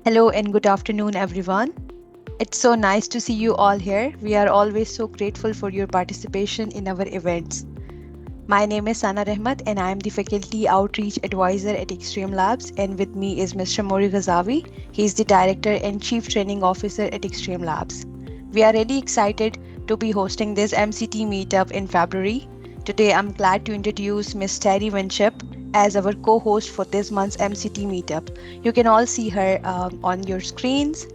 Hello and good afternoon, everyone. It's so nice to see you all here. We are always so grateful for your participation in our events. My name is Sana Rehmat, and I am the Faculty Outreach Advisor at XtremeLabs. And with me is Mr. Mori Ghazavi. He is the Director and Chief Training Officer at XtremeLabs. We are really excited to be hosting this MCT Meetup in February. Today, I'm glad to introduce Ms. Terry Winship as our co host for this month's MCT Meetup. You can all see her on your screens.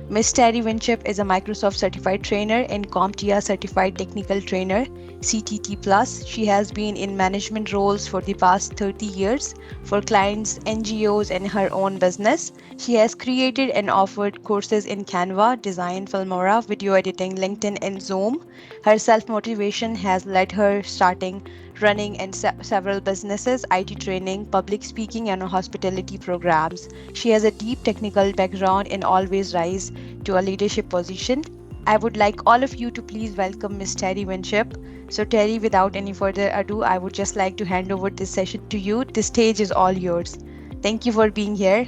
Ms. Terry Winship is a Microsoft certified trainer and CompTIA certified technical trainer, CTT Plus. She has been in management roles for the past 30 years for clients, NGOs, and her own business. She has created and offered courses in Canva, design, Filmora, video editing, LinkedIn, and Zoom. Her self motivation has led her starting, running, and several businesses, IT training, public speaking, and hospitality programs. She has a deep technical background and always rise to a leadership position. I would like all of you to please welcome Miss Terry Winship. So, Terry, without any further ado, I would just like to hand over this session to you. The stage is all yours. Thank you for being here.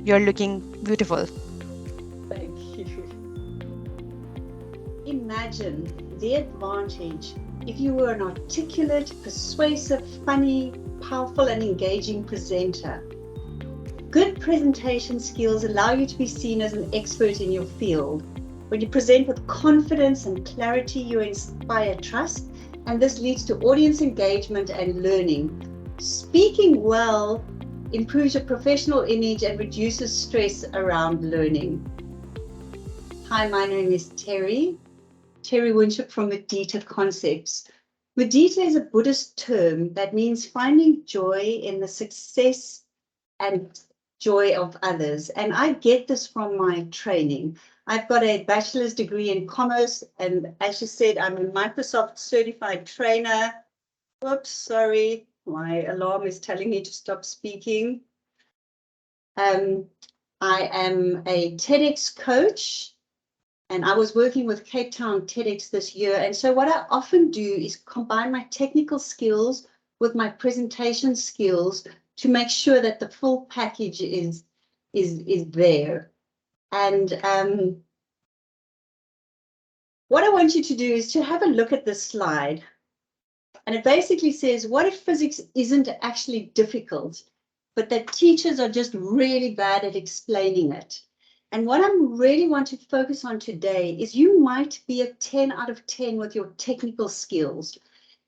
You're looking beautiful. Thank you. Imagine the advantage if you were an articulate, persuasive, funny, powerful, and engaging presenter. Good presentation skills allow you to be seen as an expert in your field. When you present with confidence and clarity, you inspire trust, and this leads to audience engagement and learning. Speaking well improves your professional image and reduces stress around learning. Hi, my name is Terry Winship from Medita Concepts. Medita is a Buddhist term that means finding joy in the success and joy of others. And I get this from my training. I've got a bachelor's degree in commerce, and as you said, I'm a Microsoft certified trainer. Whoops, sorry, my alarm is telling me to stop speaking. I am a TEDx coach, and I was working with Cape Town TEDx this year. And so what I often do is combine my technical skills with my presentation skills to make sure that the full package is there. And what I want you to do is to have a look at this slide. And it basically says, what if physics isn't actually difficult, but that teachers are just really bad at explaining it? And what I really want to focus on today is you might be a 10 out of 10 with your technical skills,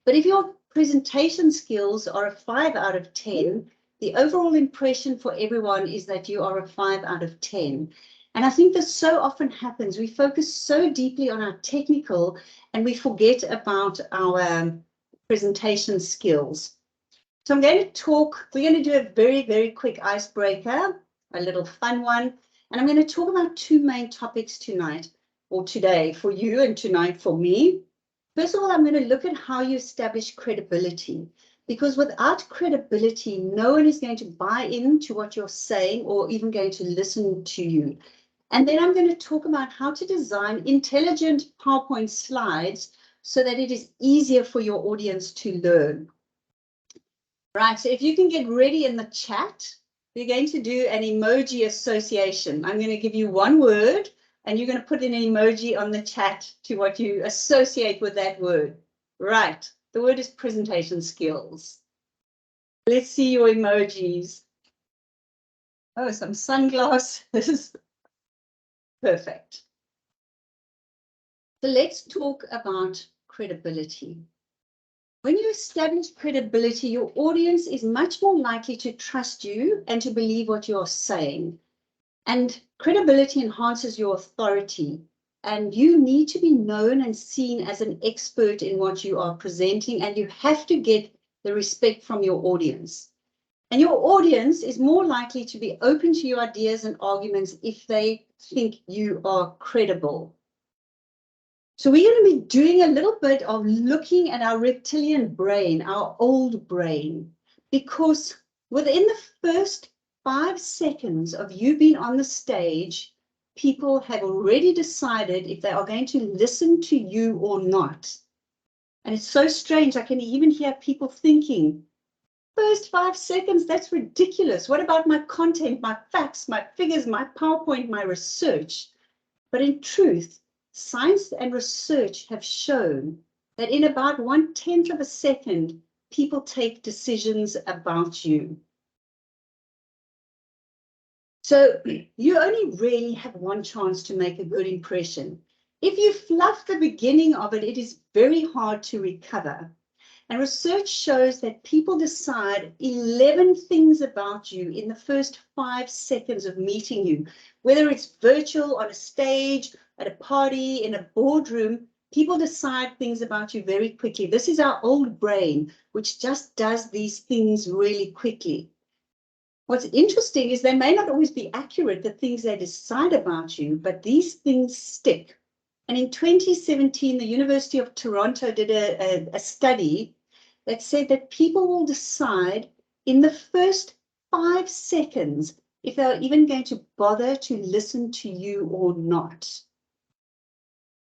but if your presentation skills are a 5 out of 10, the overall impression for everyone is that you are a 5 out of 10. And I think this so often happens. We focus so deeply on our technical and we forget about our presentation skills. So I'm going to talk, we're going to do a very, very quick icebreaker, a little fun one. And I'm going to talk about two main topics tonight, or today for you and tonight for me. First of all, I'm going to look at how you establish credibility, because without credibility, no one is going to buy into what you're saying or even going to listen to you. And then I'm going to talk about how to design intelligent PowerPoint slides so that it is easier for your audience to learn. Right, so if you can get ready in the chat, we're going to do an emoji association. I'm going to give you one word and you're going to put an emoji on the chat to what you associate with that word. Right, the word is presentation skills. Let's see your emojis. Oh, some sunglasses. Perfect. So let's talk about credibility. When you establish credibility, your audience is much more likely to trust you and to believe what you're saying. And credibility enhances your authority. And you need to be known and seen as an expert in what you are presenting, and you have to get the respect from your audience. And your audience is more likely to be open to your ideas and arguments if they think you are credible. So we're going to be doing a little bit of looking at our reptilian brain, our old brain, because within the first 5 seconds of you being on the stage, people have already decided if they are going to listen to you or not. And it's so strange. I can even hear people thinking, First 5 seconds, that's ridiculous. What about my content, my facts, my figures, my PowerPoint, my research? But in truth, science and research have shown that in about 1/10 of a second, people take decisions about you. So you only really have one chance to make a good impression. If you fluff the beginning of it, it is very hard to recover. And research shows that people decide 11 things about you in the first 5 seconds of meeting you. Whether it's virtual, on a stage, at a party, in a boardroom, people decide things about you very quickly. This is our old brain, which just does these things really quickly. What's interesting is they may not always be accurate, the things they decide about you, but these things stick. And in 2017, the University of Toronto did a study that said that people will decide in the first 5 seconds if they're even going to bother to listen to you or not.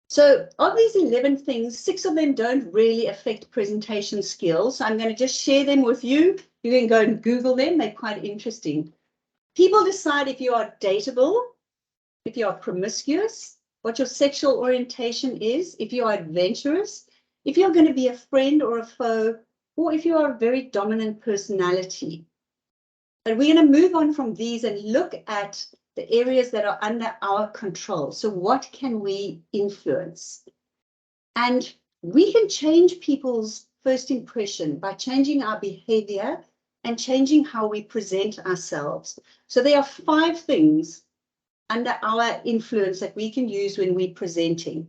So of these 11 things, 6 of them don't really affect presentation skills. I'm going to just share them with you. You can go and Google them. They're quite interesting. People decide if you are dateable, if you are promiscuous, what your sexual orientation is, if you are adventurous, if you're going to be a friend or a foe, or if you are a very dominant personality. But we're going to move on from these and look at the areas that are under our control. So what can we influence? And we can change people's first impression by changing our behavior and changing how we present ourselves. So there are 5 things under our influence that we can use when we're presenting.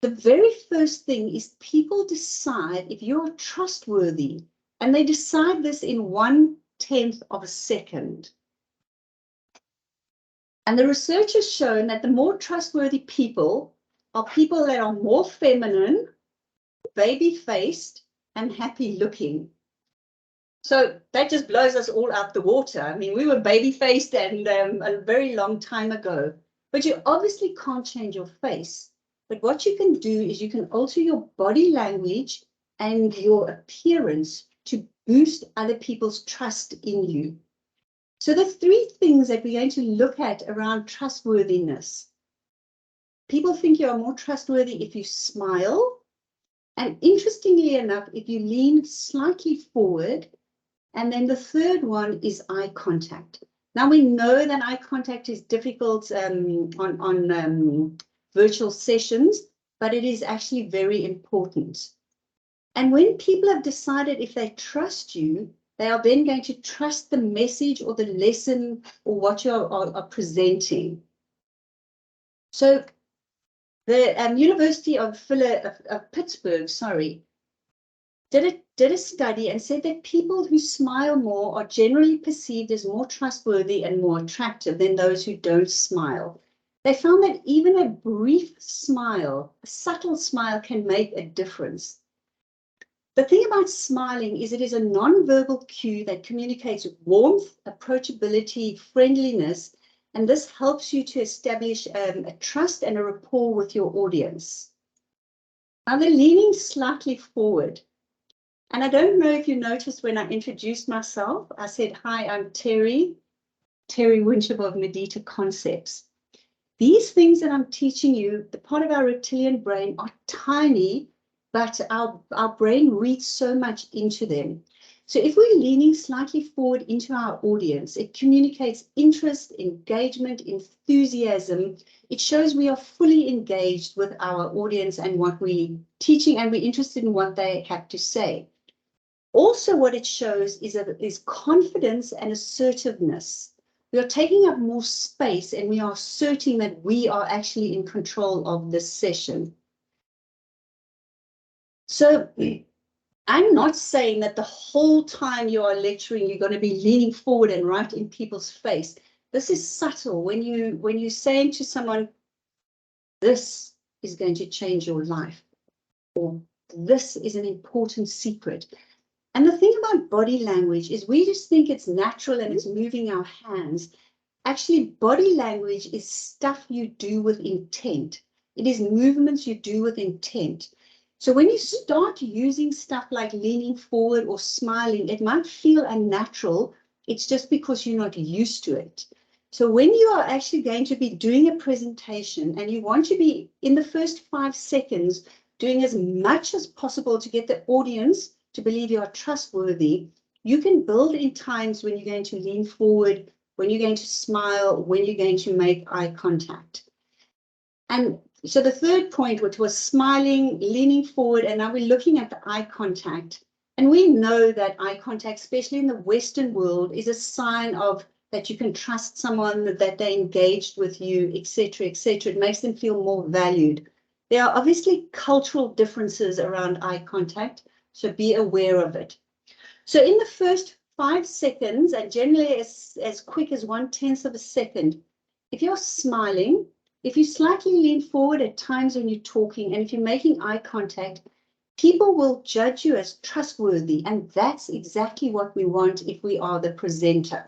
The very first thing is people decide if you're trustworthy, and they decide this in 1/10 of a second. And the research has shown that the more trustworthy people are people that are more feminine, baby-faced, and happy-looking. So that just blows us all out the water. I mean, we were baby-faced and a very long time ago, but you obviously can't change your face. But what you can do is you can alter your body language and your appearance to boost other people's trust in you. So the 3 things that we're going to look at around trustworthiness. People think you are more trustworthy if you smile. And interestingly enough, if you lean slightly forward. And then the third one is eye contact. Now we know that eye contact is difficult on virtual sessions, but it is actually very important. And when people have decided if they trust you, they are then going to trust the message or the lesson or what you are presenting. So the University of Pittsburgh, did a study and said that people who smile more are generally perceived as more trustworthy and more attractive than those who don't smile. They found that even a brief smile, a subtle smile, can make a difference. The thing about smiling is it is a non-verbal cue that communicates warmth, approachability, friendliness, and this helps you to establish a trust and a rapport with your audience. Now they're leaning slightly forward. And I don't know if you noticed when I introduced myself, I said, hi, I'm Terry Winship of Medita Concepts. These things that I'm teaching you, the part of our reptilian brain, are tiny, but our brain reads so much into them. So if we're leaning slightly forward into our audience, it communicates interest, engagement, enthusiasm. It shows we are fully engaged with our audience and what we're teaching, and we're interested in what they have to say. Also, what it shows is confidence and assertiveness. We are taking up more space and we are asserting that we are actually in control of this session. So I'm not saying that the whole time you are lecturing, you're going to be leaning forward and right in people's face. This is subtle. When you're saying to someone, this is going to change your life, or this is an important secret. And the thing about body language is we just think it's natural and it's moving our hands. Actually, body language is stuff you do with intent. It is movements you do with intent. So when you start using stuff like leaning forward or smiling, it might feel unnatural. It's just because you're not used to it. So when you are actually going to be doing a presentation and you want to be in the first 5 seconds doing as much as possible to get the audience to believe you are trustworthy, you can build in times when you're going to lean forward, when you're going to smile, when you're going to make eye contact. And so the third point, which was smiling, leaning forward, and now we're looking at the eye contact. And we know that eye contact, especially in the Western world, is a sign of that you can trust someone, that they're engaged with you, etc., etc. It makes them feel more valued. There are obviously cultural differences around eye contact, so be aware of it. So in the first 5 seconds, and generally as quick as 1/10 of a second, if you're smiling, if you slightly lean forward at times when you're talking, and if you're making eye contact, people will judge you as trustworthy, and that's exactly what we want if we are the presenter.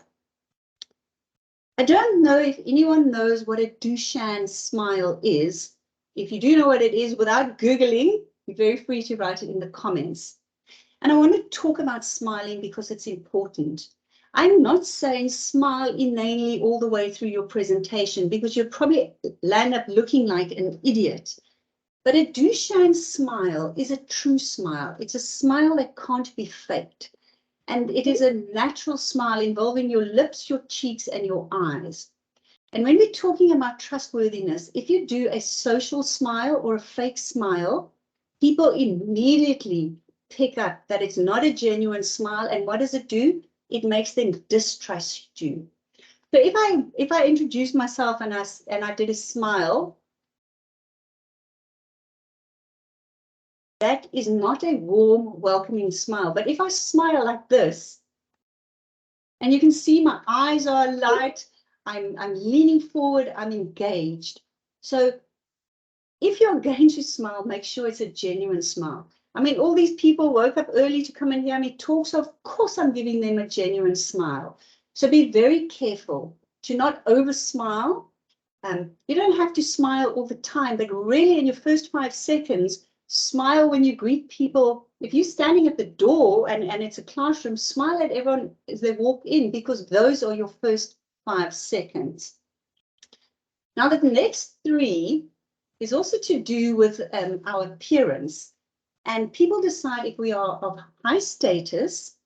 I don't know if anyone knows what a Duchenne smile is. If you do know what it is, without Googling, you're very free to write it in the comments. And I want to talk about smiling because it's important. I'm not saying smile inanely all the way through your presentation because you'll probably land up looking like an idiot. But a Duchenne smile is a true smile. It's a smile that can't be faked. And it is a natural smile involving your lips, your cheeks, and your eyes. And when we're talking about trustworthiness, if you do a social smile or a fake smile, people immediately pick up that it's not a genuine smile. And what does it do? It makes them distrust you. So if I introduce myself and I did a smile, that is not a warm, welcoming smile. But if I smile like this, and you can see my eyes are light, I'm leaning forward, I'm engaged. So if you're going to smile, make sure it's a genuine smile. I mean, all these people woke up early to come and hear me talk, so of course I'm giving them a genuine smile. So be very careful to not over smile. You don't have to smile all the time, but really in your first 5 seconds, smile when you greet people. If you're standing at the door and it's a classroom, smile at everyone as they walk in, because those are your first 5 seconds. Now, the next 3 is also to do with our appearance. And people decide if we are of high status,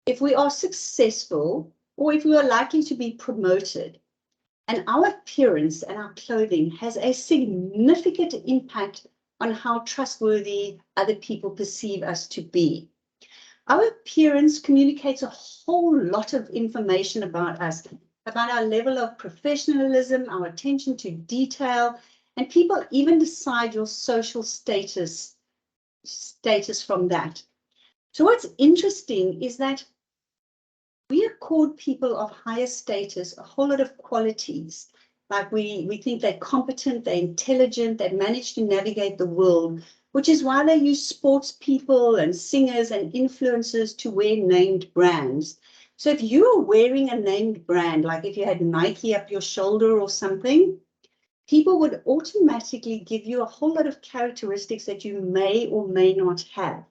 if we are successful, or if we are likely to be promoted. And our appearance and our clothing has a significant impact on how trustworthy other people perceive us to be. Our appearance communicates a whole lot of information about us, about our level of professionalism, our attention to detail, and people even decide your social status from that. So what's interesting is that we accord people of higher status a whole lot of qualities. Like we think they're competent, they're intelligent, they manage to navigate the world, which is why they use sports people and singers and influencers to wear named brands. So if you're wearing a named brand, like if you had Nike up your shoulder or something, people would automatically give you a whole lot of characteristics that you may or may not have.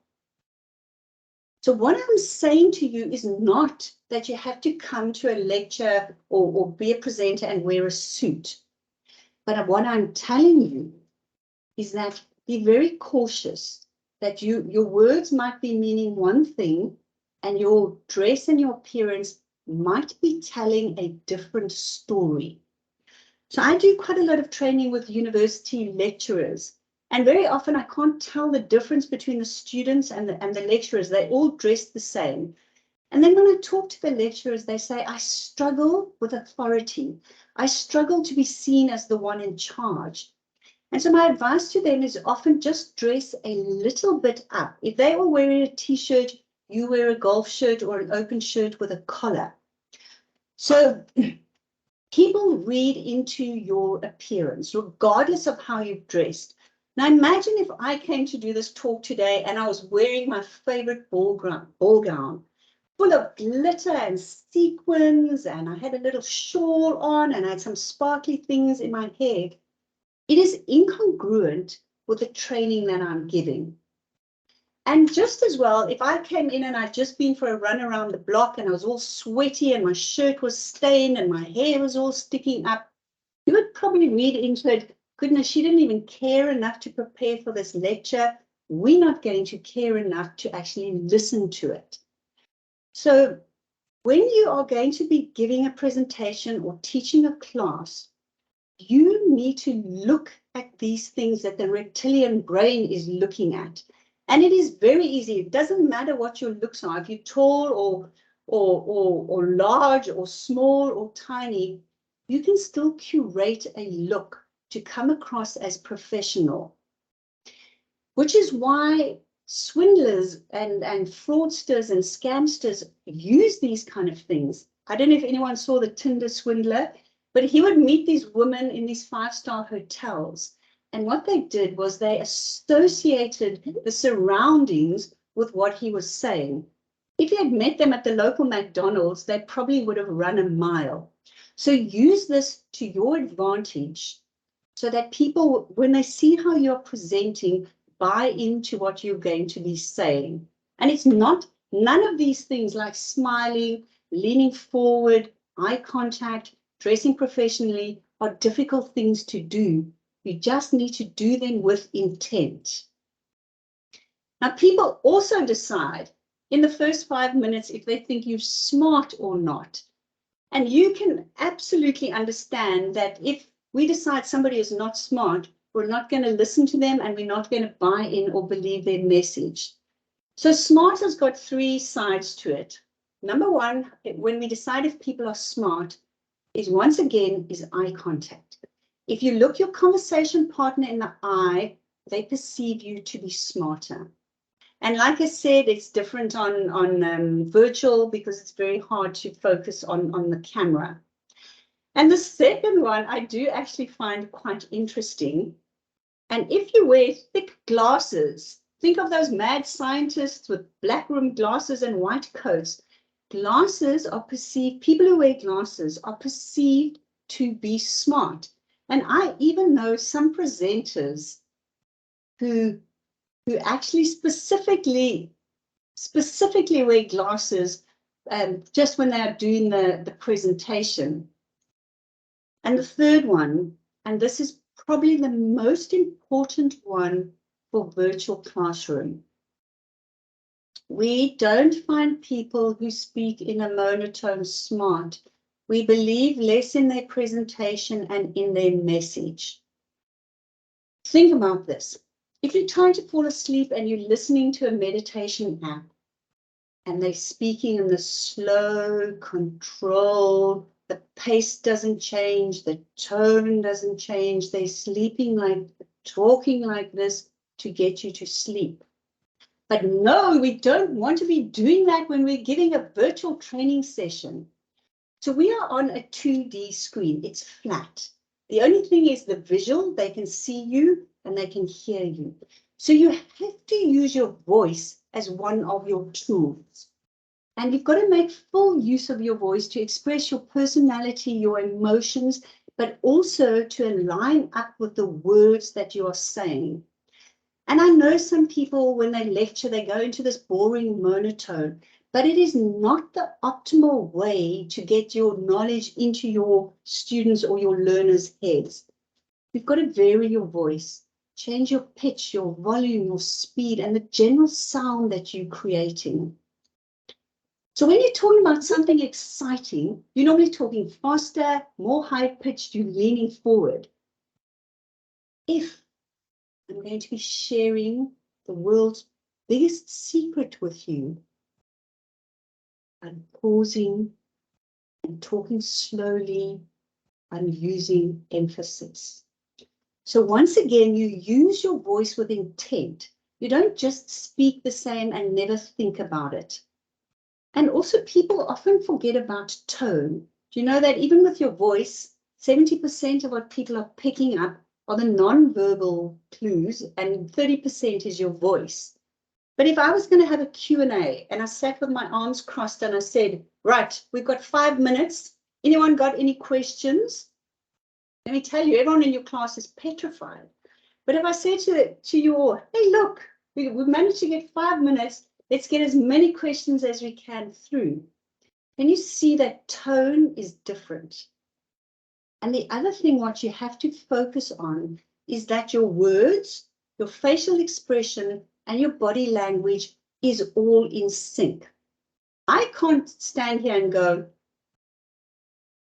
So what I'm saying to you is not that you have to come to a lecture or be a presenter and wear a suit. But what I'm telling you is that be very cautious that your words might be meaning one thing and your dress and your appearance might be telling a different story. So I do quite a lot of training with university lecturers. And very often I can't tell the difference between the students and the lecturers. They all dress the same. And then when I talk to the lecturers, they say, I struggle with authority. I struggle to be seen as the one in charge. And so my advice to them is often just dress a little bit up. If they are wearing a t-shirt, you wear a golf shirt or an open shirt with a collar. So people read into your appearance, regardless of how you've dressed. Now imagine if I came to do this talk today and I was wearing my favorite ball gown, full of glitter and sequins, and I had a little shawl on and I had some sparkly things in my hair. It is incongruent with the training that I'm giving. And just as well, if I came in and I'd just been for a run around the block and I was all sweaty and my shirt was stained and my hair was all sticking up, you would probably read into it, goodness, she didn't even care enough to prepare for this lecture. We're not going to care enough to actually listen to it. So when you are going to be giving a presentation or teaching a class, you need to look at these things that the reptilian brain is looking at. And it is very easy. It doesn't matter what your looks are. If you're tall or large or small or tiny, you can still curate a look to come across as professional, which is why swindlers and fraudsters and scamsters use these kind of things. I don't know if anyone saw the Tinder swindler, but he would meet these women in these 5-star hotels. And what they did was they associated the surroundings with what he was saying. If he had met them at the local McDonald's, they probably would have run a mile. So use this to your advantage so that people, when they see how you're presenting, buy into what you're going to be saying. And it's not, none of these things like smiling, leaning forward, eye contact, dressing professionally are difficult things to do. You just need to do them with intent. Now, people also decide in the first 5 minutes if they think you're smart or not. And you can absolutely understand that if we decide somebody is not smart, we're not going to listen to them and we're not going to buy in or believe their message. So smart has got 3 sides to it. Number one, when we decide if people are smart, is once again, is eye contact. If you look your conversation partner in the eye, they perceive you to be smarter. And like I said, it's different on virtual because it's very hard to focus on the camera. And the second one I do actually find quite interesting. And if you wear thick glasses, think of those mad scientists with black rimmed glasses and white coats. Glasses are perceived, people who wear glasses are perceived to be smart. And I even know some presenters who actually specifically wear glasses just when they are doing the presentation. And the third one, and this is probably the most important one for virtual classroom. We don't find people who speak in a monotone smart. We believe less in their presentation and in their message. Think about this. If you're trying to fall asleep and you're listening to a meditation app and they're speaking in the slow, control, the pace doesn't change, the tone doesn't change, they're sleeping like, talking like this to get you to sleep. But no, we don't want to be doing that when we're giving a virtual training session. So we are on a 2D screen, it's flat. The only thing is the visual, they can see you and they can hear you. So you have to use your voice as one of your tools. And you've got to make full use of your voice to express your personality, your emotions, but also to align up with the words that you are saying. And I know some people, when they lecture, they go into this boring monotone, but it is not the optimal way to get your knowledge into your students or your learners' heads. You've got to vary your voice, change your pitch, your volume, your speed, and the general sound that you're creating. So when you're talking about something exciting, you're normally talking faster, more high-pitched, you're leaning forward. If I'm going to be sharing the world's biggest secret with you, I'm pausing and talking slowly. I'm using emphasis. So once again, you use your voice with intent. You don't just speak the same and never think about it. And also people often forget about tone. Do you know that even with your voice, 70% of what people are picking up are the non-verbal clues and 30% is your voice. But if I was going to have a Q&A and I sat with my arms crossed and I said, right, we've got 5 minutes. Anyone got any questions? Let me tell you, everyone in your class is petrified. But if I said to you all, hey, look, We've managed to get 5 minutes. Let's get as many questions as we can through. Can you see that tone is different? And the other thing what you have to focus on is that your words, your facial expression, and your body language is all in sync. I can't stand here and go,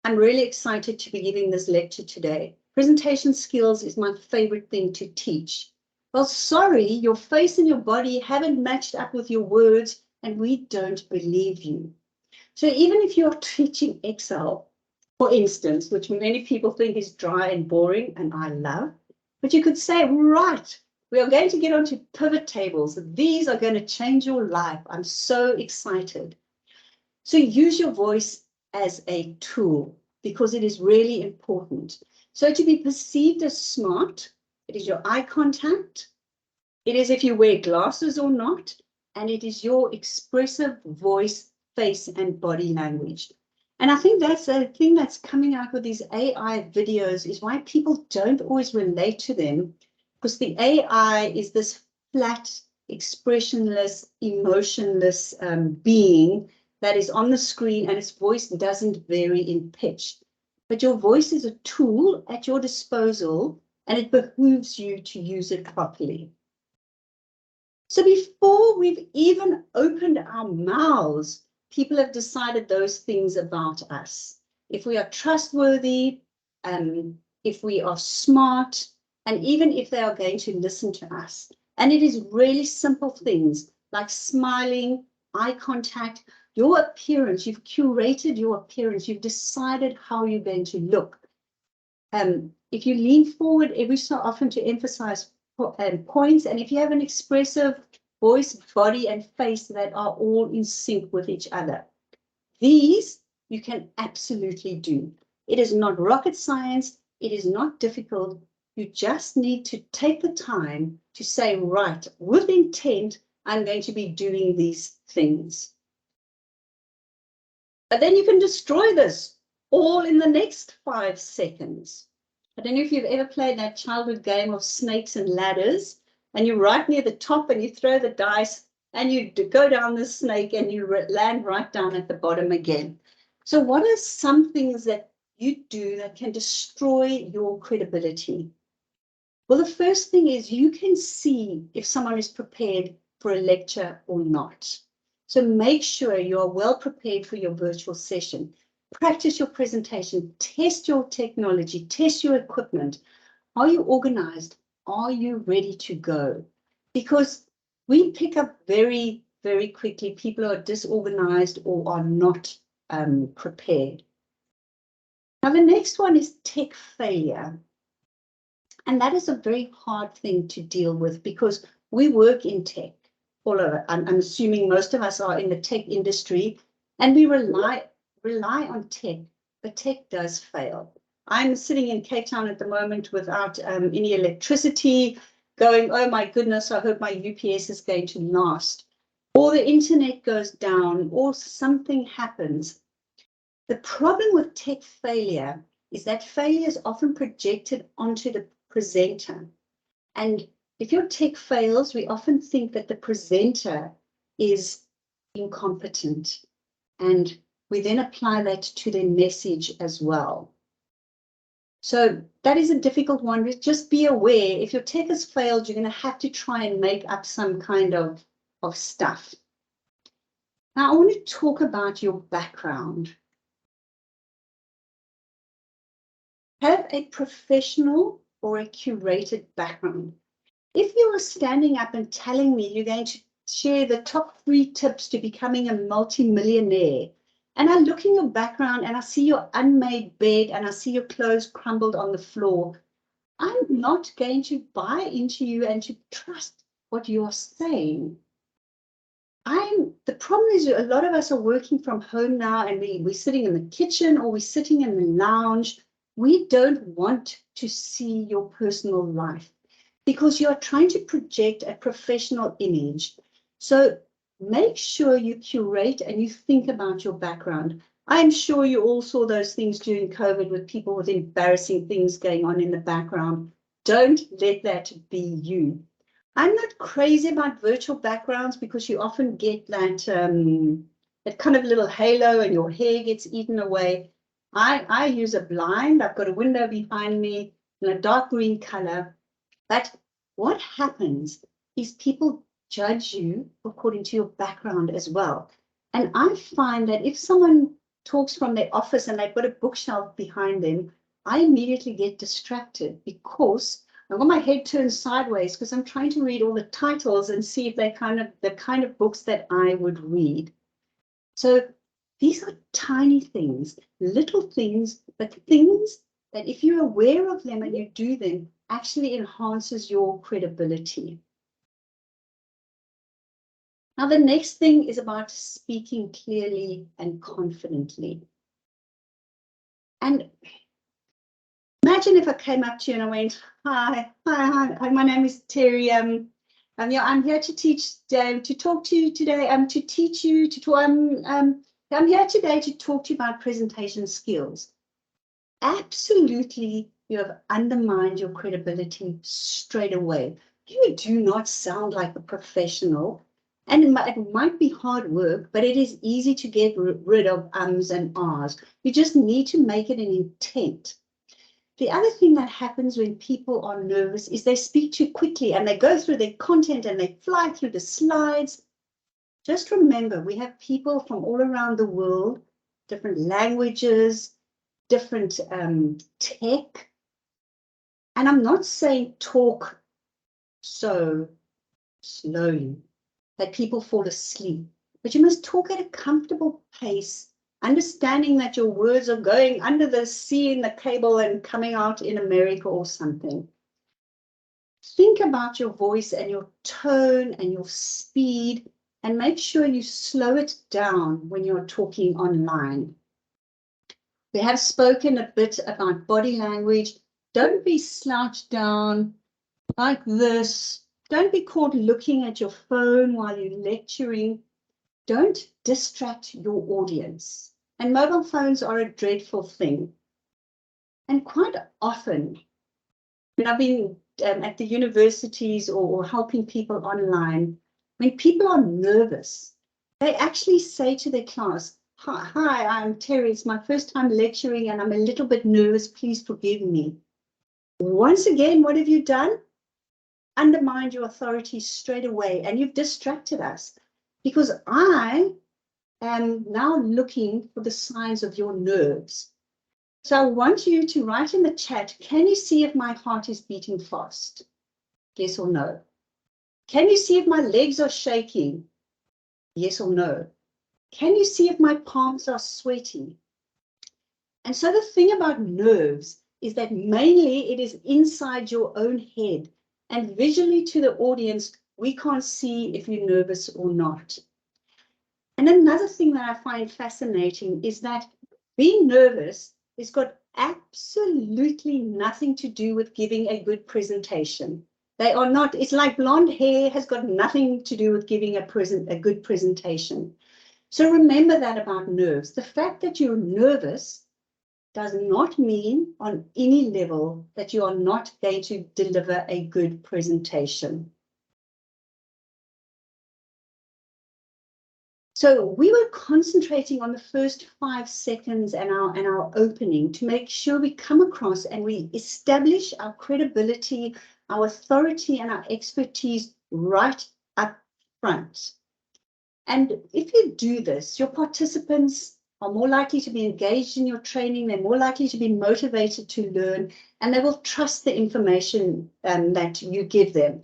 I'm really excited to be giving this lecture today. Presentation skills is my favorite thing to teach. Well, sorry, your face and your body haven't matched up with your words, and we don't believe you. So even if you're teaching Excel, for instance, which many people think is dry and boring, and I love, but you could say, right, we are going to get onto pivot tables. These are going to change your life. I'm so excited. So use your voice as a tool because it is really important. So to be perceived as smart, it is your eye contact, it is if you wear glasses or not, and it is your expressive voice, face, and body language. And I think that's a thing that's coming out with these AI videos is why people don't always relate to them, because the AI is this flat, expressionless, emotionless being that is on the screen, and its voice doesn't vary in pitch. But your voice is a tool at your disposal, and it behooves you to use it properly. So before we've even opened our mouths, people have decided those things about us. If we are trustworthy, if we are smart, and even if they are going to listen to us. And it is really simple things like smiling, eye contact, your appearance. You've curated your appearance. You've decided how you're going to look. If you lean forward every so often to emphasize points, and if you have an expressive voice, body, and face that are all in sync with each other, these you can absolutely do. It is not rocket science. It is not difficult. You just need to take the time to say, right, with intent, I'm going to be doing these things. But then you can destroy this all in the next 5 seconds. I don't know if you've ever played that childhood game of snakes and ladders, and you're right near the top and you throw the dice and you go down the snake and you land right down at the bottom again. So what are some things that you do that can destroy your credibility? Well, the first thing is you can see if someone is prepared for a lecture or not. So make sure you are well prepared for your virtual session. Practice your presentation, test your technology, test your equipment. Are you organized? Are you ready to go? Because we pick up very, very quickly people are disorganized or are not prepared. Now, the next one is tech failure. And that is a very hard thing to deal with because we work in tech. All over. I'm assuming most of us are in the tech industry and we rely on tech, but tech does fail. I'm sitting in Cape Town at the moment without any electricity, going, oh my goodness, I hope my UPS is going to last. Or the internet goes down, or something happens. The problem with tech failure is that failure is often projected onto the presenter. And if your tech fails, we often think that the presenter is incompetent. And we then apply that to their message as well. So that is a difficult one. Just be aware, if your tech has failed, you're going to have to try and make up some kind of stuff. Now, I want to talk about your background. Have a professional or a curated background. If you are standing up and telling me you're going to share the top 3 tips to becoming a multi-millionaire, and I look in your background and I see your unmade bed and I see your clothes crumbled on the floor, I'm not going to buy into you and to trust what you are saying. The problem is a lot of us are working from home now and we're sitting in the kitchen or we're sitting in the lounge. We don't want to see your personal life, because you are trying to project a professional image. So make sure you curate and you think about your background. I'm sure you all saw those things during COVID with people with embarrassing things going on in the background. Don't let that be you. I'm not crazy about virtual backgrounds because you often get that that kind of little halo and your hair gets eaten away. I use a blind. I've got a window behind me in a dark green color. But what happens is people judge you according to your background as well. And I find that if someone talks from their office and they've got a bookshelf behind them, I immediately get distracted because I've got my head turned sideways because I'm trying to read all the titles and see if they're the kind of books that I would read. So these are tiny things, little things, but things that if you're aware of them and you do them, actually enhances your credibility. Now, the next thing is about speaking clearly and confidently. And imagine if I came up to you and I went, hi, my name is Terry. I'm here to talk to you today, I'm here today to talk to you about presentation skills. Absolutely, you have undermined your credibility straight away. You do not sound like a professional. And it might be hard work, but it is easy to get rid of ums and ahs. You just need to make it an intent. The other thing that happens when people are nervous is they speak too quickly and they go through their content and they fly through the slides. Just remember, we have people from all around the world, different languages, different tech. And I'm not saying talk so slowly that people fall asleep, but you must talk at a comfortable pace, understanding that your words are going under the sea in the cable and coming out in America or something. Think about your voice and your tone and your speed, and make sure you slow it down when you're talking online. We have spoken a bit about body language. Don't be slouched down like this. Don't be caught looking at your phone while you're lecturing. Don't distract your audience. And mobile phones are a dreadful thing. And quite often, when I've been at the universities or helping people online, when people are nervous, they actually say to their class, hi, I'm Terry. It's my first time lecturing and I'm a little bit nervous. Please forgive me. Once again, what have you done? Undermined your authority straight away, and you've distracted us because I am now looking for the signs of your nerves. So I want you to write in the chat, can you see if my heart is beating fast? Yes or no? Can you see if my legs are shaking? Yes or no? Can you see if my palms are sweaty? And so the thing about nerves is that mainly it is inside your own head, and visually to the audience, we can't see if you're nervous or not. And another thing that I find fascinating is that being nervous has got absolutely nothing to do with giving a good presentation. They are not, it's like blonde hair has got nothing to do with giving a good presentation. So remember that about nerves. The fact that you're nervous does not mean on any level that you are not going to deliver a good presentation. So we were concentrating on the first 5 seconds and our opening to make sure we come across and we establish our credibility, our authority, and our expertise right up front. And if you do this, your participants are more likely to be engaged in your training, they're more likely to be motivated to learn, and they will trust the information that you give them.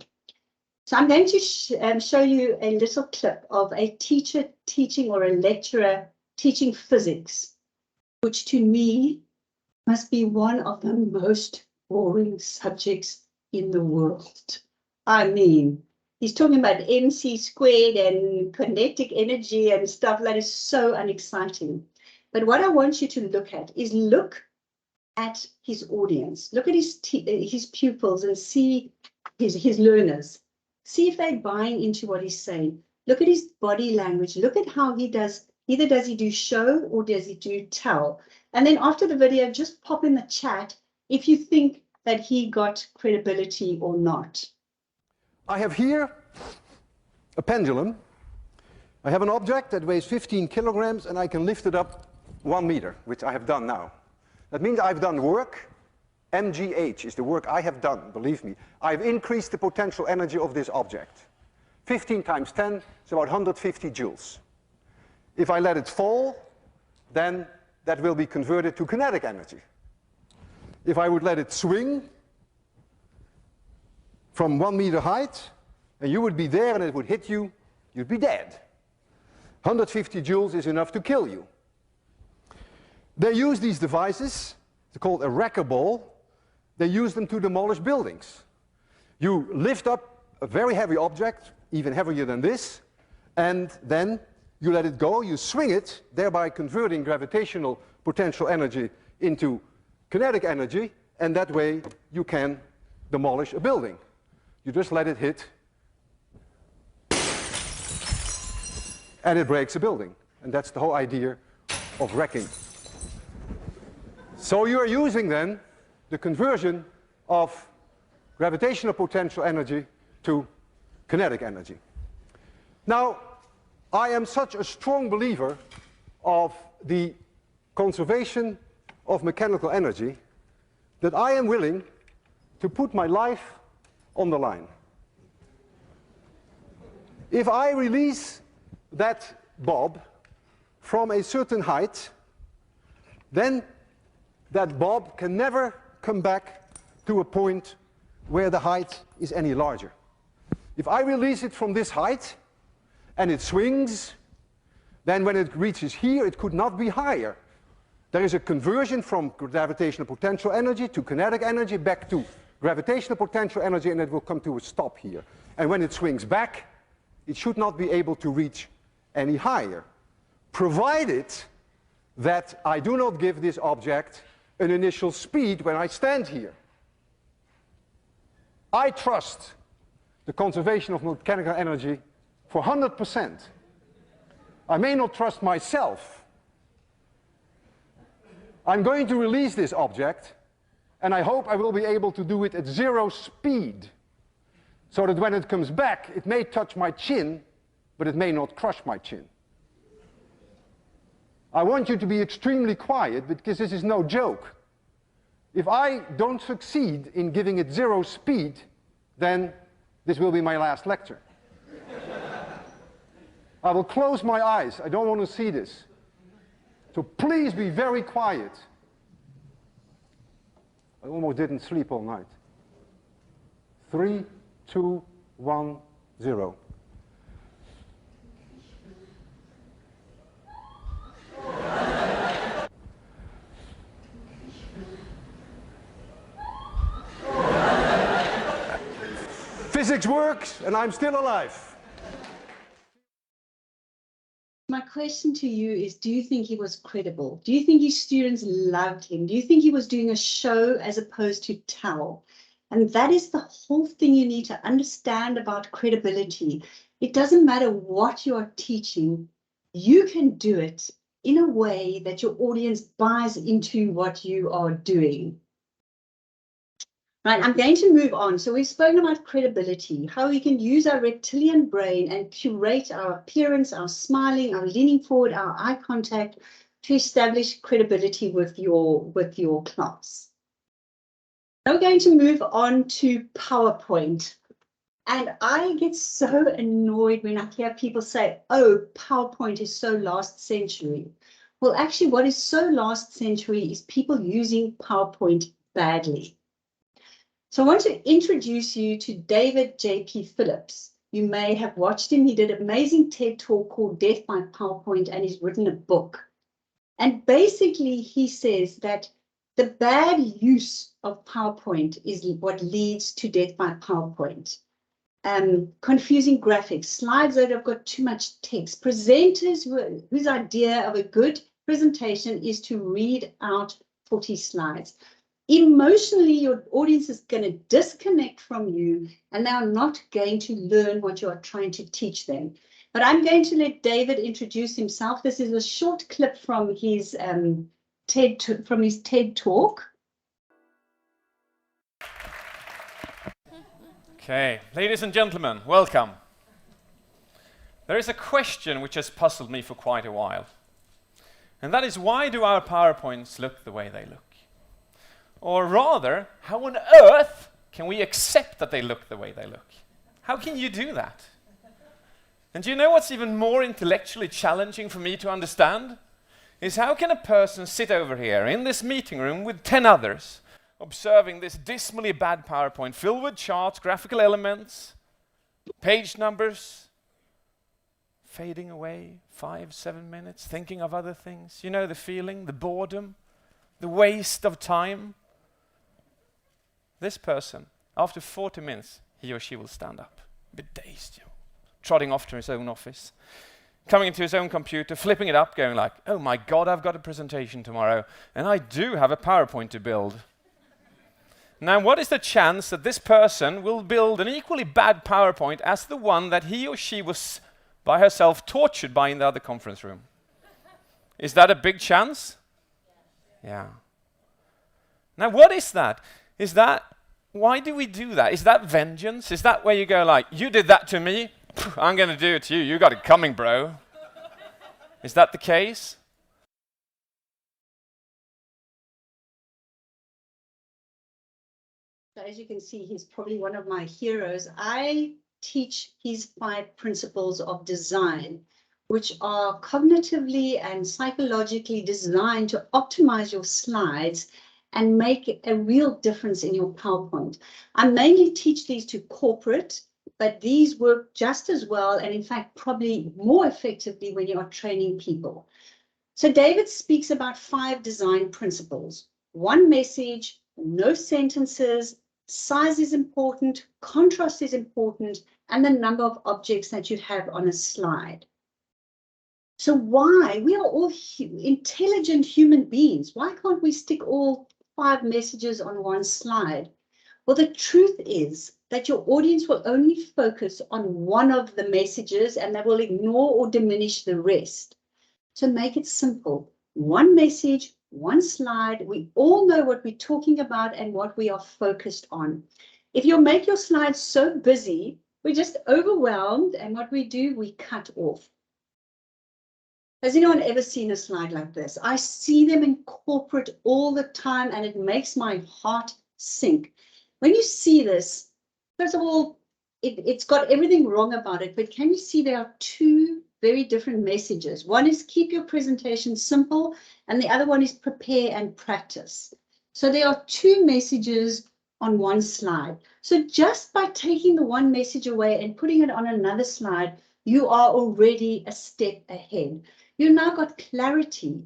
So I'm going to show you a little clip of a teacher teaching or a lecturer teaching physics, which to me must be one of the most boring subjects in the world. I mean, he's talking about MC squared and kinetic energy and stuff that is so unexciting. But what I want you to look at is look at his audience, look at his pupils and see his learners. See if they're buying into what he's saying. Look at his body language. Look at how he does, either does he do show or does he do tell? And then after the video, just pop in the chat if you think that he got credibility or not. I have here a pendulum. I have an object that weighs 15 kilograms and I can lift it up 1 meter, which I have done now. That means I've done work. MGH is the work I have done, believe me. I've increased the potential energy of this object. 15 times 10 is about 150 joules. If I let it fall, then that will be converted to kinetic energy. If I would let it swing from 1 meter height, and you would be there and it would hit you, you'd be dead. 150 joules is enough to kill you. They use these devices, they're called a wrecker ball. They use them to demolish buildings. You lift up a very heavy object, even heavier than this, and then you let it go, you swing it, thereby converting gravitational potential energy into kinetic energy, and that way you can demolish a building. You just let it hit, and it breaks a building. And that's the whole idea of wrecking. So you are using then the conversion of gravitational potential energy to kinetic energy. Now, I am such a strong believer of the conservation of mechanical energy that I am willing to put my life on the line. If I release that bob from a certain height, then that bob can never come back to a point where the height is any larger. If I release it from this height and it swings, then when it reaches here, it could not be higher. There is a conversion from gravitational potential energy to kinetic energy back to gravitational potential energy, and it will come to a stop here. And when it swings back, it should not be able to reach any higher, provided that I do not give this object an initial speed when I stand here. I trust the conservation of mechanical energy for 100%. I may not trust myself. I'm going to release this object, and I hope I will be able to do it at 0 speed, so that when it comes back, it may touch my chin, but it may not crush my chin. I want you to be extremely quiet, because this is no joke. If I don't succeed in giving it 0 speed, then this will be my last lecture. I will close my eyes. I don't want to see this. So please be very quiet. I almost didn't sleep all night. 3, 2, 1, 0. Physics works, and I'm still alive. My question to you is, do you think he was credible? Do you think his students loved him? Do you think he was doing a show as opposed to tell? And that is the whole thing you need to understand about credibility. It doesn't matter what you are teaching, you can do it in a way that your audience buys into what you are doing. Right, I'm going to move on. So we've spoken about credibility, how we can use our reptilian brain and curate our appearance, our smiling, our leaning forward, our eye contact to establish credibility with your class. Now we're going to move on to PowerPoint. And I get so annoyed when I hear people say, oh, PowerPoint is so last century. Well, actually, what is so last century is people using PowerPoint badly. So I want to introduce you to David J.P. Phillips. You may have watched him. He did an amazing TED talk called Death by PowerPoint, and he's written a book. And basically, he says that the bad use of PowerPoint is what leads to death by PowerPoint. Confusing graphics, slides that have got too much text, presenters whose idea of a good presentation is to read out 40 slides. Emotionally, your audience is going to disconnect from you, and they are not going to learn what you are trying to teach them. But I'm going to let David introduce himself. This is a short clip from his TED talk. Okay, ladies and gentlemen, welcome. There is a question which has puzzled me for quite a while. And that is, why do our PowerPoints look the way they look? Or rather, how on earth can we accept that they look the way they look? How can you do that? And do you know what's even more intellectually challenging for me to understand? Is how can a person sit over here in this meeting room with 10 others, observing this dismally bad PowerPoint filled with charts, graphical elements, page numbers, fading away 5-7 minutes, thinking of other things. You know the feeling, the boredom, the waste of time. This person, after 40 minutes, he or she will stand up, a bit dazed, trotting off to his own office, coming into his own computer, flipping it up, going like, oh my God, I've got a presentation tomorrow, and I do have a PowerPoint to build. Now, what is the chance that this person will build an equally bad PowerPoint as the one that he or she was by herself tortured by in the other conference room? Is that a big chance? Yeah. Now, what is that? Why do we do that? Is that vengeance? Is that where you go like, you did that to me, I'm going to do it to you, you got it coming, bro? Is that the case? So as you can see, he's probably one of my heroes. I teach his 5 principles of design, which are cognitively and psychologically designed to optimize your slides and make a real difference in your PowerPoint. I mainly teach these to corporate, but these work just as well, and in fact, probably more effectively when you are training people. So David speaks about 5 design principles. 1 message, no sentences, size is important, contrast is important, and the number of objects that you have on a slide. So why? We are all intelligent human beings. Why can't we stick all 5 messages on one slide? Well, the truth is that your audience will only focus on one of the messages and they will ignore or diminish the rest. So make it simple. 1 message, 1 slide. We all know what we're talking about and what we are focused on. If you make your slides so busy, we're just overwhelmed, and what we do, we cut off. Has anyone ever seen a slide like this? I see them in corporate all the time, and it makes my heart sink. When you see this, first of all, it's got everything wrong about it, but can you see there are 2 very different messages? One is keep your presentation simple, and the other one is prepare and practice. So there are 2 messages on one slide. So just by taking the 1 message away and putting it on another slide, you are already a step ahead. You've now got clarity,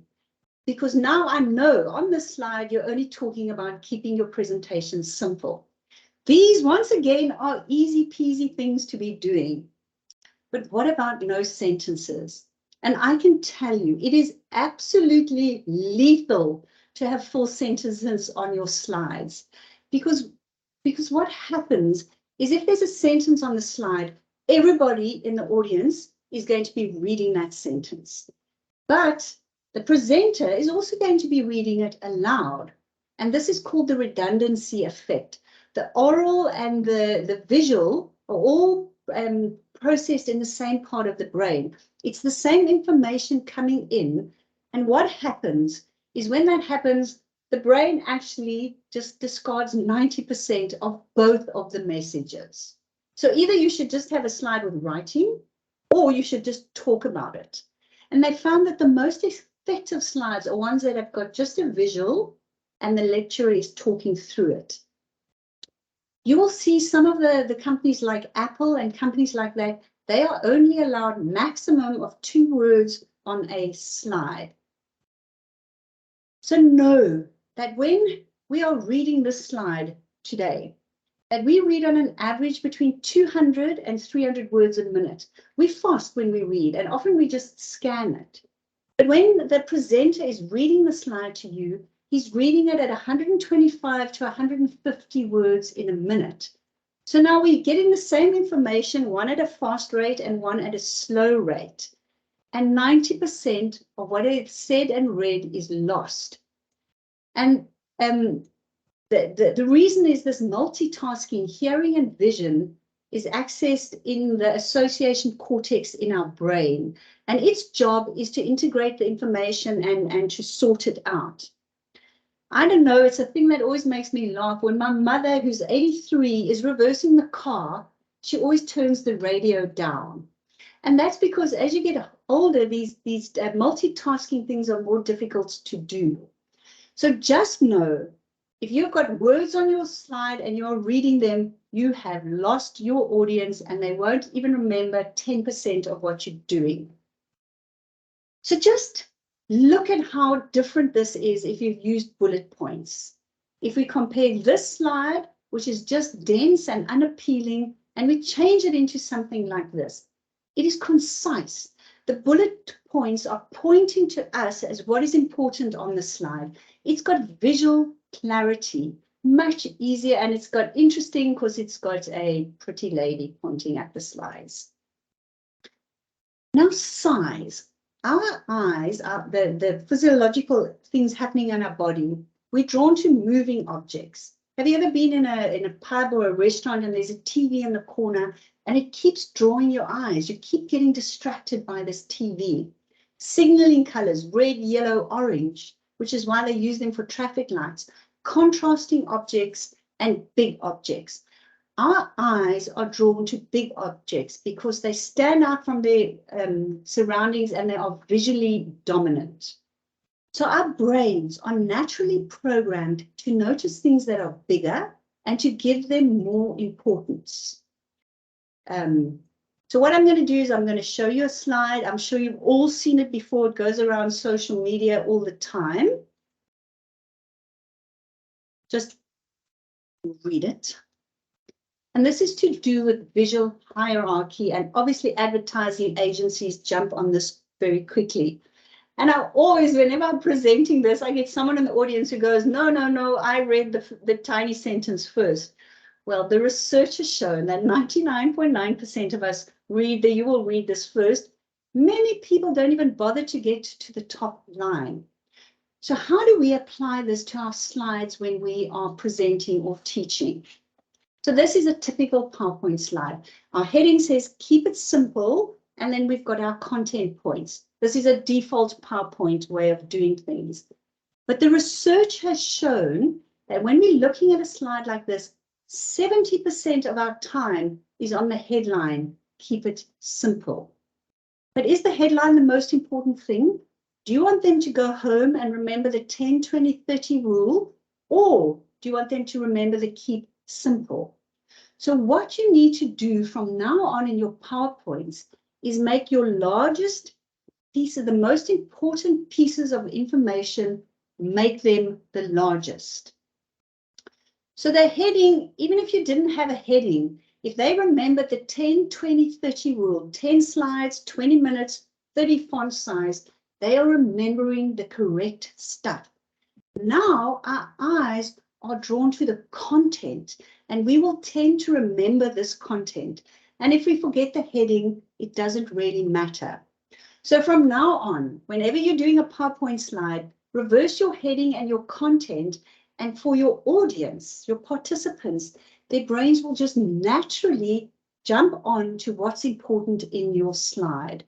because now I know on this slide you're only talking about keeping your presentation simple. These, once again, are easy peasy things to be doing. But what about no sentences? And I can tell you, it is absolutely lethal to have full sentences on your slides. Because what happens is, if there's a sentence on the slide, everybody in the audience is going to be reading that sentence. But the presenter is also going to be reading it aloud. And this is called the redundancy effect. The oral and the visual are all processed in the same part of the brain. It's the same information coming in. And what happens is, when that happens, the brain actually just discards 90% of both of the messages. So either you should just have a slide with writing, or you should just talk about it. And they found that the most effective slides are ones that have got just a visual and the lecturer is talking through it. You will see some of the companies like Apple and companies like that, they are only allowed maximum of 2 words on a slide. So know that when we are reading this slide today, that we read on an average between 200 and 300 words a minute. We fast when we read, and often we just scan it. But when the presenter is reading the slide to you, he's reading it at 125 to 150 words in a minute. So now we're getting the same information, one at a fast rate and one at a slow rate. And 90% of what is said and read is lost. And the reason is this multitasking, hearing and vision is accessed in the association cortex in our brain. And its job is to integrate the information and to sort it out. I don't know, it's a thing that always makes me laugh. When my mother, who's 83, is reversing the car, she always turns the radio down. And that's because as you get older, these multitasking things are more difficult to do. So just know, if you've got words on your slide and you're reading them, you have lost your audience and they won't even remember 10% of what you're doing. So just look at how different this is if you've used bullet points. If we compare this slide, which is just dense and unappealing, and we change it into something like this, it is concise. The bullet points are pointing to us as what is important on the slide. It's got visual clarity, much easier, and it's got interesting because it's got a pretty lady pointing at the slides. Now, size. Our eyes are the physiological things happening in our body. We're drawn to moving objects. Have you ever been in a pub or a restaurant and there's a TV in the corner and it keeps drawing your eyes? You keep getting distracted by this TV. Signaling colors, red, yellow, orange, which is why they use them for traffic lights. Contrasting objects and big objects. Our eyes are drawn to big objects because they stand out from their surroundings and they are visually dominant. So our brains are naturally programmed to notice things that are bigger and to give them more importance. So what I'm going to do is I'm going to show you a slide. I'm sure you've all seen it before. It goes around social media all the time. Just read it. And this is to do with visual hierarchy, and obviously advertising agencies jump on this very quickly. And I always, whenever I'm presenting this, I get someone in the audience who goes, no, I read the tiny sentence first. Well, the research has shown that 99.9% of us you will read this first. Many people don't even bother to get to the top line. So how do we apply this to our slides when we are presenting or teaching? So this is a typical PowerPoint slide. Our heading says, keep it simple, and then we've got our content points. This is a default PowerPoint way of doing things. But the research has shown that when we're looking at a slide like this, 70% of our time is on the headline, keep it simple. But is the headline the most important thing? Do you want them to go home and remember the 10, 20, 30 rule? Or do you want them to remember the keep simple? So what you need to do from now on in your PowerPoints is make your largest pieces, the most important pieces of information, make them the largest. So the heading, even if you didn't have a heading, if they remembered the 10, 20, 30 rule, 10 slides, 20 minutes, 30 font size, they are remembering the correct stuff. Now our eyes are drawn to the content, and we will tend to remember this content. And if we forget the heading, it doesn't really matter. So from now on, whenever you're doing a PowerPoint slide, reverse your heading and your content, and for your audience, your participants, their brains will just naturally jump on to what's important in your slide.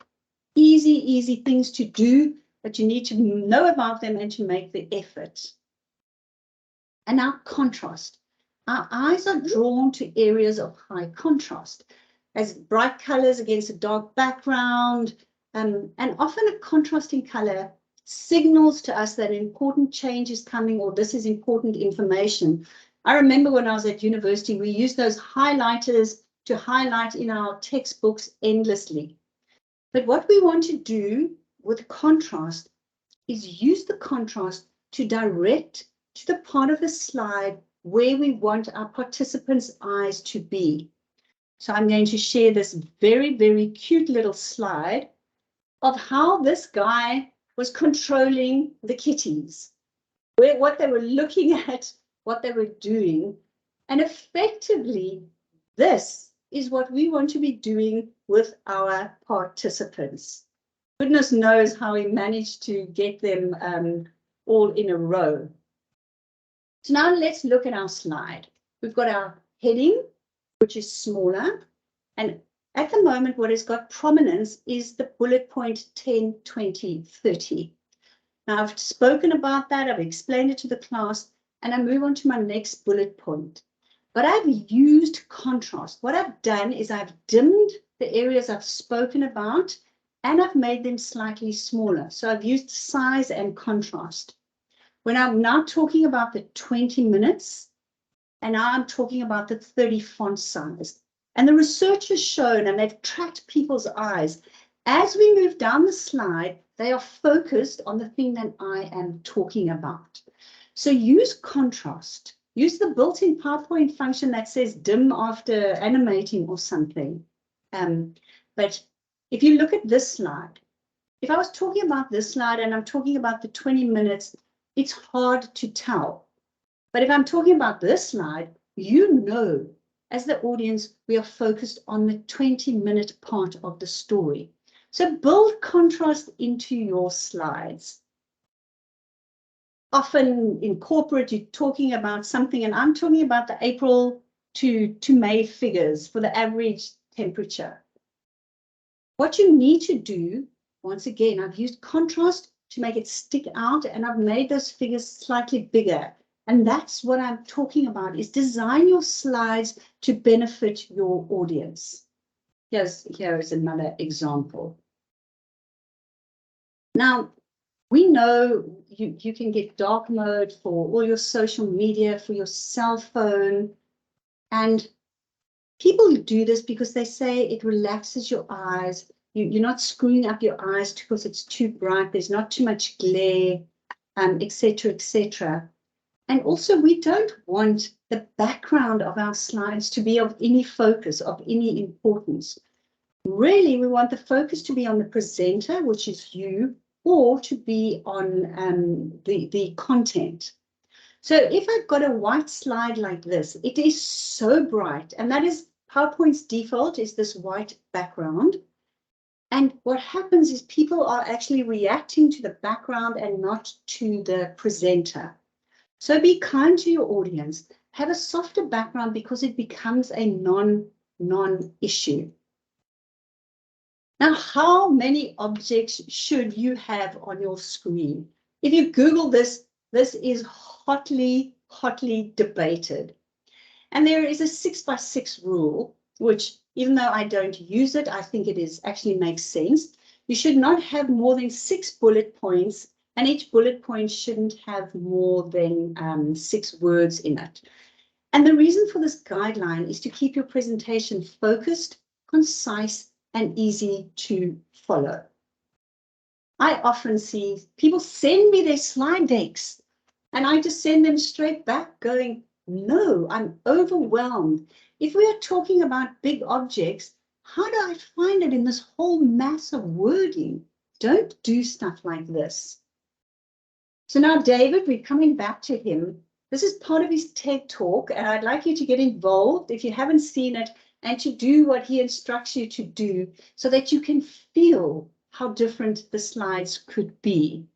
Easy things to do, but you need to know about them and to make the effort. And now contrast. Our eyes are drawn to areas of high contrast, as bright colors against a dark background, and often a contrasting color signals to us that an important change is coming, or this is important information. I remember when I was at university, we used those highlighters to highlight in our textbooks endlessly. But what we want to do with contrast is use the contrast to direct to the part of the slide where we want our participants' eyes to be. So I'm going to share this very cute little slide of how this guy was controlling the kitties, what they were looking at, what they were doing. And effectively, this is what we want to be doing with our participants. Goodness knows how he managed to get them all in a row. So now let's look at our slide. We've got our heading, which is smaller. And at the moment, what has got prominence is the bullet point 10, 20, 30. Now I've spoken about that, I've explained it to the class, and I move on to my next bullet point. But I've used contrast. What I've done is I've dimmed the areas I've spoken about, and I've made them slightly smaller. So I've used size and contrast. When I'm now talking about the 20 minutes, and now I'm talking about the 30 font size. And the research has shown, and they've tracked people's eyes, as we move down the slide, they are focused on the thing that I am talking about. So use contrast. Use the built-in PowerPoint function that says dim after animating or something. But if you look at this slide, if I was talking about this slide and I'm talking about the 20 minutes, it's hard to tell. But if I'm talking about this slide, you know, as the audience, we are focused on the 20-minute part of the story. So build contrast into your slides. Often in corporate, you're talking about something, and I'm talking about the April to May figures for the average temperature. What you need to do, once again, I've used contrast to make it stick out, and I've made those figures slightly bigger. And that's what I'm talking about, is design your slides to benefit your audience. Here is another example. Now, we know you can get dark mode for all your social media, for your cell phone. And people do this because they say it relaxes your eyes. You're not screwing up your eyes because it's too bright. There's not too much glare, etc., etc. And also, we don't want the background of our slides to be of any focus, of any importance. Really, we want the focus to be on the presenter, which is you, or to be on the content. So if I've got a white slide like this, it is so bright, and that is PowerPoint's default, is this white background. And what happens is people are actually reacting to the background and not to the presenter. So be kind to your audience, have a softer background because it becomes a non-issue. Now, how many objects should you have on your screen? If you Google this, this is hotly debated. And there is a 6x6 rule, which even though I don't use it, I think it is actually makes sense. You should not have more than 6 bullet points, and each bullet point shouldn't have more than 6 words in it. And the reason for this guideline is to keep your presentation focused, concise, and easy to follow. I often see people send me their slide decks, and I just send them straight back going, no, I'm overwhelmed. If we are talking about big objects, how do I find it in this whole mass of wording? Don't do stuff like this. So now, David, we're coming back to him. This is part of his TED Talk, and I'd like you to get involved if you haven't seen it, and to do what he instructs you to do so that you can feel how different the slides could be.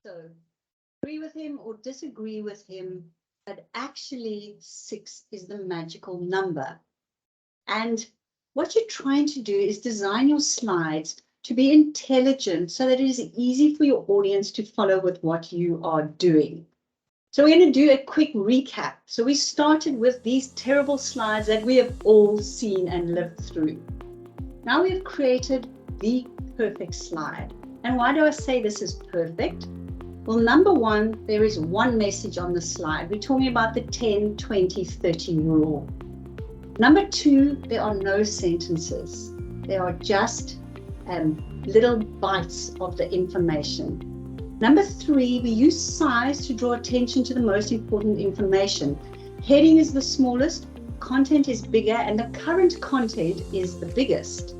So agree with him or disagree with him, but actually 6 is the magical number. And what you're trying to do is design your slides to be intelligent so that it is easy for your audience to follow with what you are doing. So we're going to do a quick recap. So we started with these terrible slides that we have all seen and lived through. Now we've created the perfect slide. And why do I say this is perfect? Well, number one, there is one message on the slide. We're talking about the 10, 20, 30 rule. Number two, there are no sentences. There are just little bites of the information. Number three, we use size to draw attention to the most important information. Heading is the smallest, content is bigger, and the current content is the biggest.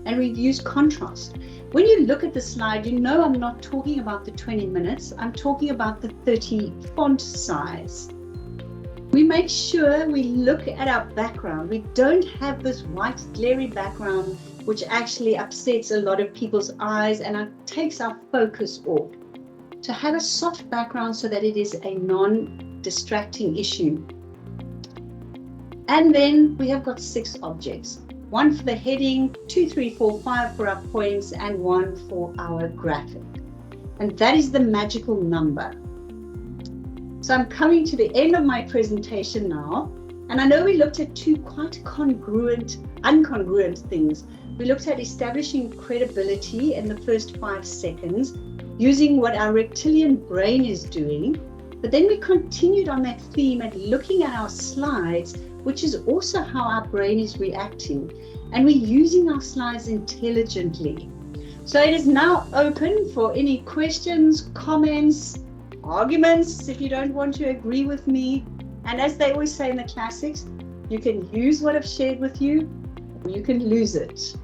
And we've used contrast. When you look at the slide, you know I'm not talking about the 20 minutes, I'm talking about the 30 font size. We make sure we look at our background. We don't have this white glary background, which actually upsets a lot of people's eyes and takes our focus off. To have a soft background so that it is a non-distracting issue. And then we have got 6 objects. 1 for the heading, 2, 3, 4, 5 for our points, and 1 for our graphic. And that is the magical number. So I'm coming to the end of my presentation now. And I know we looked at 2 quite incongruent things. We looked at establishing credibility in the first 5 seconds, using what our reptilian brain is doing. But then we continued on that theme and looking at our slides, which is also how our brain is reacting. And we're using our slides intelligently. So it is now open for any questions, comments, arguments, if you don't want to agree with me. And as they always say in the classics, you can use what I've shared with you, or you can lose it.